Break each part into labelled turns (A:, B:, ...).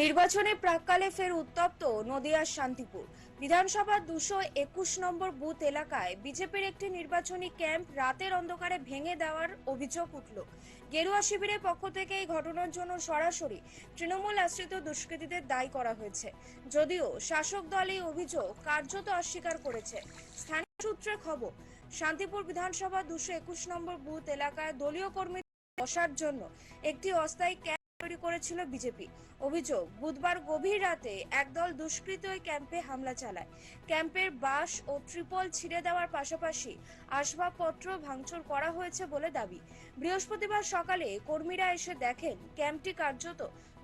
A: নির্বাচনে প্রাক্কালে ফের উত্তপ্ত নদিয়ার শান্তিপুর বিধানসভার 221 নম্বর বুথ এলাকায় বিজেপির একটি নির্বাচনী ক্যাম্প রাতের অন্ধকারে ভেঙে দেওয়ার অভিযোগ উঠল। গেরুয়া শিবিরের পক্ষ থেকে এই ঘটনার জন্য সরাসরি তৃণমূল আশ্রিত দুষ্কৃতীদের দায়ী করা হয়েছে, যদিও শাসক দল এই অভিযোগ কার্যত অস্বীকার করেছে। স্থানীয় সূত্রে খবর, শান্তিপুর বিধানসভা 221 নম্বর বুথ এলাকায় দলীয় কর্মী বসার জন্য একটি অস্থায়ী ক্যাম্প তৈরি করেছিল বিজেপি। অভিযোগ, বুধবার গভীর রাতে একদল দুষ্কৃতী ওই ক্যাম্পে হামলা চালায়। ক্যাম্পের বাঁশ ও ত্রিপল ছিঁড়ে দেওয়ার পাশাপাশি আসবাবপত্র ভাঙচুর করা হয়েছে বলে দাবি। বৃহস্পতিবার সকালে কর্মীরা এসে দেখেন ক্যাম্পটি কার্যত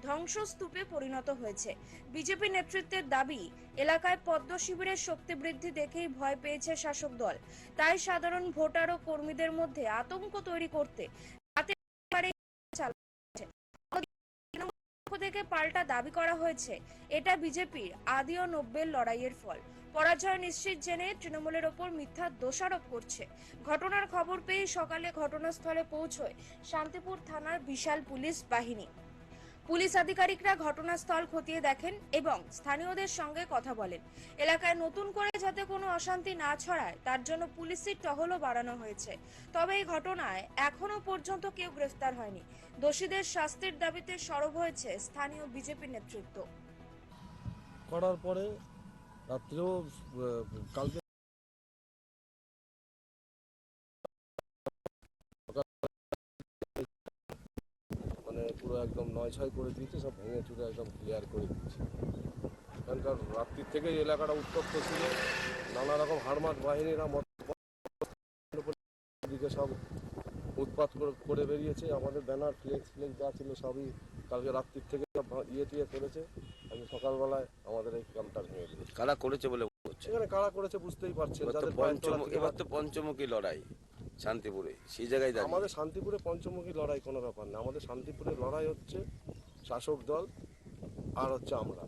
A: ধ্বংসস্তূপে পরিণত হয়েছে। বিজেপি নেতৃত্বের দাবি, এলাকায় পদ্ম শিবিরের শক্তি বৃদ্ধি দেখেই ভয় পেয়েছে শাসক দল, তাই সাধারণ ভোটার ও কর্মীদের মধ্যে আতঙ্ক তৈরি করতে থেকে পাল্টা দাবি করা হয়েছে এটা বিজেপির আদি ও নব্বের লড়াইয়ের ফল। পরাজয় নিশ্চিত জেনে তৃণমূলের ওপর মিথ্যা দোষারোপ করছে। ঘটনার খবর পেয়ে সকালে ঘটনাস্থলে পৌঁছয় শান্তিপুর থানার বিশাল পুলিশ বাহিনী। পুলিশ আধিকারিকরা ঘটনাস্থল খতিয়ে দেখেন এবং স্থানীয়দের সঙ্গে কথা বলেন। এলাকায় নতুন করে যাতে কোনো অশান্তি না ছড়ায় তার জন্য পুলিশের টহলও বাড়ানো হয়েছে। তবে এই ঘটনায় এখনো পর্যন্ত কেউ গ্রেফতার হয়নি। দোষীদের শাস্তির দাবিতে সরব হয়েছে স্থানীয় বিজেপি নেতৃত্ব।
B: করার পরে রাত্রেও কালকে মানে পুরো একদম 9-6 করে দিয়েছে, সব ভেঙে চুরে একদম ক্লিয়ার করে দিয়েছে। এখানকার রাত্রির থেকেই এলাকাটা উত্তপ্ত ছিল। নানা রকম হাড়মাট বাহিনীরা দিকে সব উৎপাত করে বেরিয়েছে। আমাদের ব্যানার ফ্লেক্স যা ছিল সবই কালকে রাত্রির থেকে সব টিয়ে করেছে। আমি সকালবেলায় আমাদের এই ক্যাম্পটা ভেঙে দিয়েছি।
C: কারা করেছে বলে মনে হচ্ছে?
B: এখানে কারা করেছে বুঝতেই পারছেন।
C: এবার তো পঞ্চমুখী লড়াই শান্তিপুরে, সেই জায়গায়
B: আমাদের শান্তিপুরে পঞ্চমুখী লড়াই কোনো ব্যাপার না। আমাদের শান্তিপুরে লড়াই হচ্ছে শাসক দল আর হচ্ছে আমরা।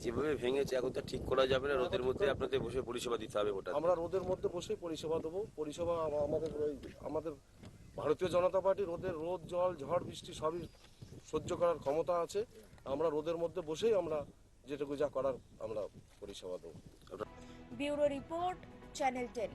C: যেভাবে ভেঙেছে এখন তো ঠিক করা যাবে না। রোদের মধ্যে আপনাদের বসে পরিষেবা দিতে হবে।
B: আমরা রোদের মধ্যে বসেই পরিষেবা দেবো। পরিষেবা আমাদের ভারতীয় জনতা পার্টি রোদ জল ঝড় বৃষ্টি সবই সহ্য করার ক্ষমতা আছে। আমরা রোদের মধ্যে বসেই আমরা যেটুকু যা করার আমরা পরিষেবা দেবো।
A: Bureau report, channel 10।